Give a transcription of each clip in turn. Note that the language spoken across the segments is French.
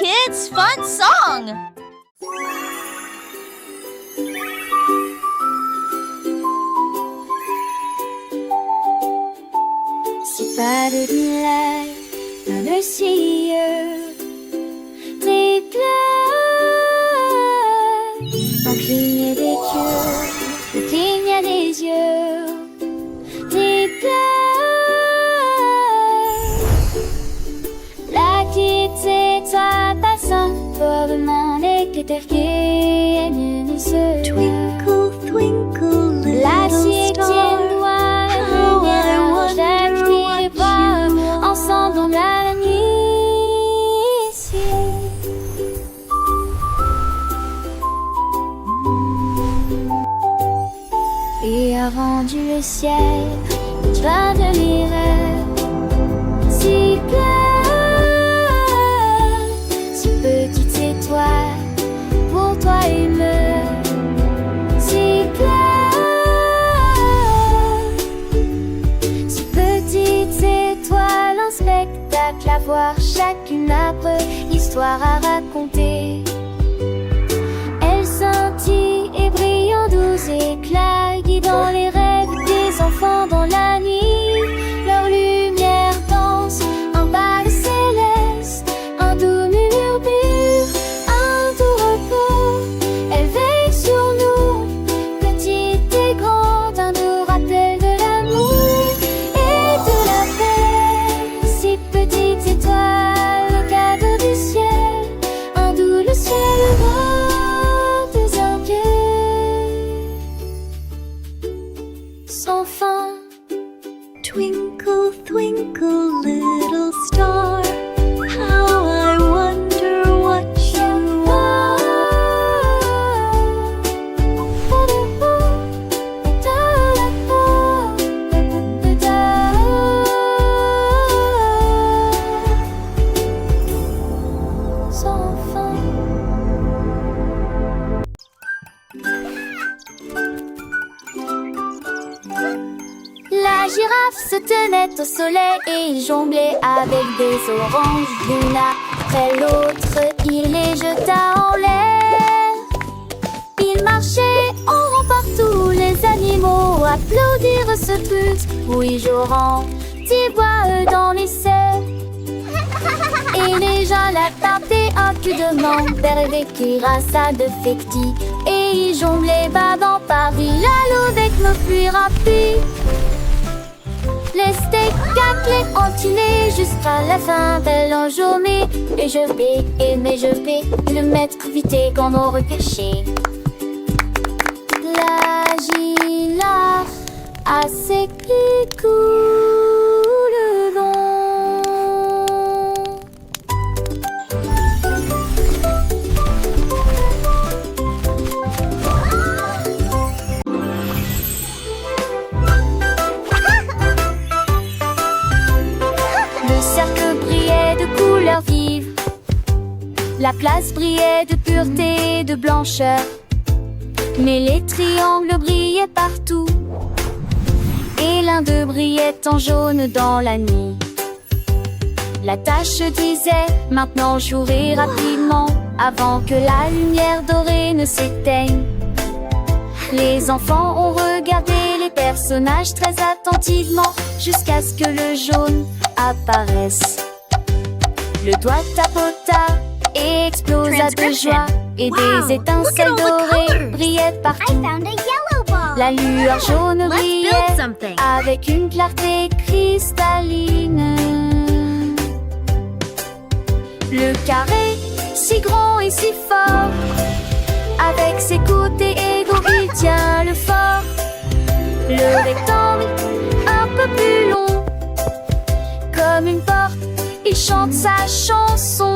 kids' fun song! C'est pas de lumière dans le ciel, très clair. On cligne des yeux, on cligne des yeux, très clair. La quitte étoile passant pour demander que t'es vienne nous se Twinkle, twinkle, la little star, how I wonder what you are. ensemble dans la nuit ici. Et a rendu le ciel, toi de l'hiver, si clair, si petite étoile, pour toi il meurt, si clair, si petite étoile, un spectacle à voir, chacune après histoire à raconter. Elle scintille et brille en doux éclats, guidant les rêves des enfants dans la nuit. Leur lumière danse, un bal céleste, un doux murmure pur, un doux repos. Elle veille sur nous, petite et grande, un doux rappel de l'amour et de la paix. Si petite étoile, le cadeau du ciel, un doux le ciel bord des invieux. Sans fin. Twinkle, twinkle, little star, how I wonder what you are. Sans fin. La girafe se tenait au soleil et jonglait avec des oranges. L'une après l'autre, il les jeta en l'air. Il marchait en rond partout, les animaux applaudirent ce truc. Oui, Joran, tu vois dans les cerfs. Et les gens l'attrapaient un cul de mangue vers les cuirassas de Fecti. Et ils jonglaient badant par Villalo avec nos pluies rapides. Les steaks craquaient enculés jusqu'à la fin de l'enjômée. Et je vais, mais je vais le mettre vite qu'on aurait caché. La girafe a ses cris coulent long. Le cercle brillait de couleurs vives, la place brillait de pureté et de blancheur, mais les triangles brillaient partout, et l'un d'eux brillait en jaune dans la nuit. La tache disait maintenant jouer rapidement, avant que la lumière dorée ne s'éteigne. Les enfants ont regardé les personnages très attentivement, jusqu'à ce que le jaune apparaisse. Le doigt tapota et explosa de joie, et des étincelles dorées brillaient partout. La lueur jaune brillait avec une clarté cristalline. Le carré, si grand et si fort, avec ses côtés égaux, il tient le fort. Le rectangle, un peu plus long, comme une porte, il chante sa chanson.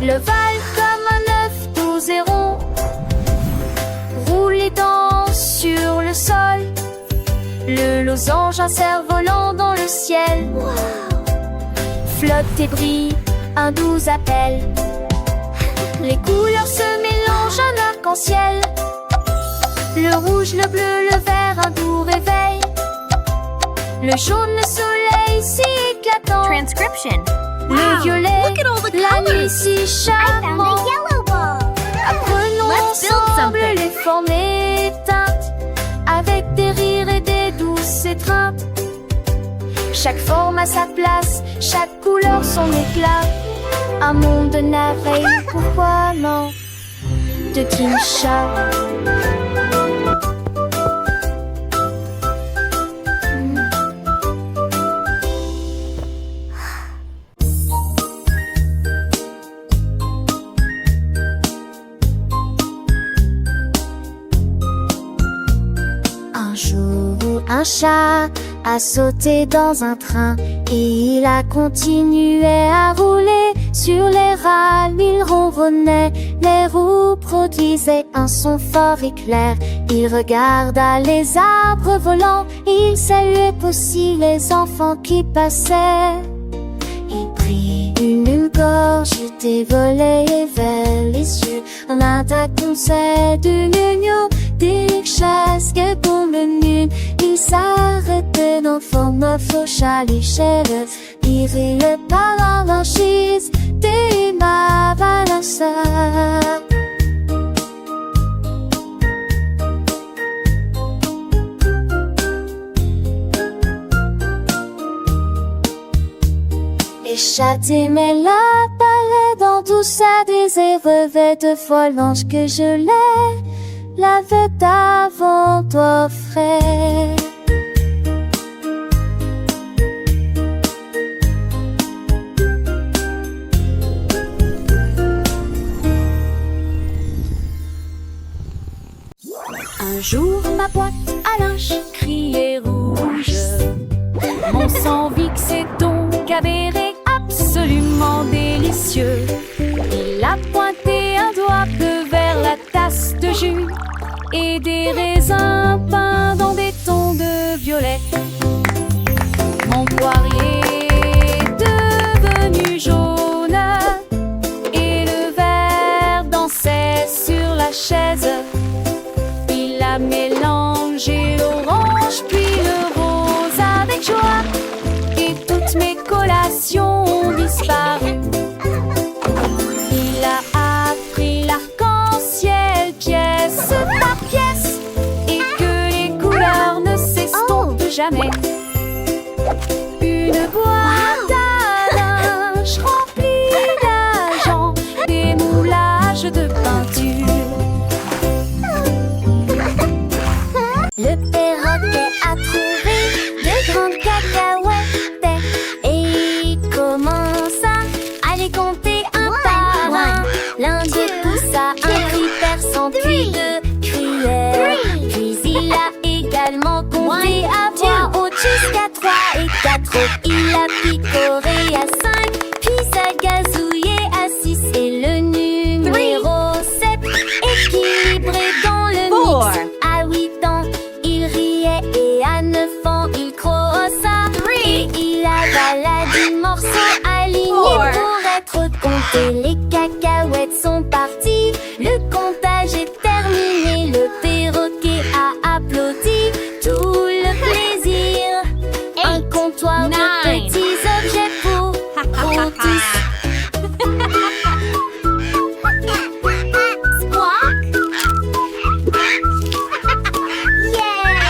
L'ovale comme un œuf doux et rond, roule les dents sur le sol. Le losange, un cerf-volant dans le ciel, flotte et brille, un doux appel. Les couleurs se mélangent, un arc-en-ciel. Le rouge, le bleu, le vert, un doux réveil. Le jaune, le soleil si éclatant. Transcription. Le violet, Look at all the la nuit colors. si I found charmant. a yellow ball. Apprenons Let's build ensemble something. les formes éteintes, avec des rires et des douces étreintes. Chaque forme a sa place, chaque couleur son éclat. Un monde navré, pourquoi non, de Kimcha. Un jour, un chat a sauté dans un train et il a continué à rouler sur les rails. Il ronronnait, les roues produisaient un son fort et clair. Il regarda les arbres volants, il saluait aussi les enfants qui passaient. Il prit une gorgée volée vers les cieux, en attaquant celle du mignon, des chasses que pour le nul. Il s'arrêtait dans forme fauche à l'échelle, il par la blanchise des balanceurs. Les chats aimaient la balade en douceur des airs revêts de foie blanche que je l'avais d'avant offert. Un jour, ma boîte à linge criait rouge. Mon sang vixé donc avéré absolument délicieux. Il a pointé un doigt bleu vers la tasse de jus et des raisins peints dans des tons de violet. Mon poirier est devenu jaune et le verre dansait sur la chaise. Il a mélangé l'orange puis le rose avec joie et toutes mes collations ont disparu. Il a appris l'arc-en-ciel pièce par pièce et que les couleurs ne s'estompent jamais. Une boîte à linge remplie d'argent, des moulages de peinture. Le perroquet a trouvé de grandes cacahuètes et il commença à les compter un par un. L'un d'eux poussa un cri perçant puis deux crièrent. Puis il a également compté à voix haute jusqu'à 3 et 4 autres. Il a picoré à 5 puis ça gazouillait à 6 et le numéro 7 équilibré dans le mix. À 8 ans, il riait et à 9 ans, il croissa. Et il avala 10 morceaux alignés pour être comptés. Les cacahuètes sont parties, le comptage est terminé. Le perroquet a applaudi, tout le plaisir. Un comptoir de petits objets pour tous. Squawk! Yay!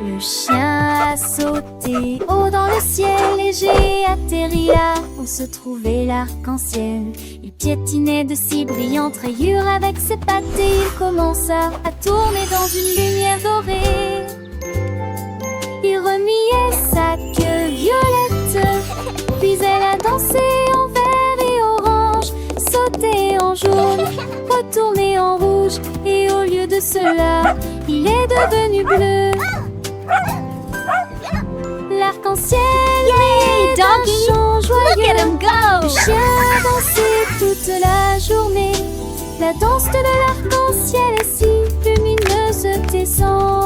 Le chien a sauté haut dans le ciel et j'ai atterri là où se trouvait l'arc-en-ciel. Il piétinait de si brillantes rayures avec ses pattes et il commença à tourner dans une lumière dorée. Il remuait sa queue violette, puis elle a dansé en vert et orange, sauté en jaune, retourné en rouge, et au lieu de cela, il est devenu bleu. L'arc-en-ciel est d'un chant joyeux. Look at him go! Le chien a dansé toute la journée. La danse de l'arc-en-ciel est si lumineuse et sans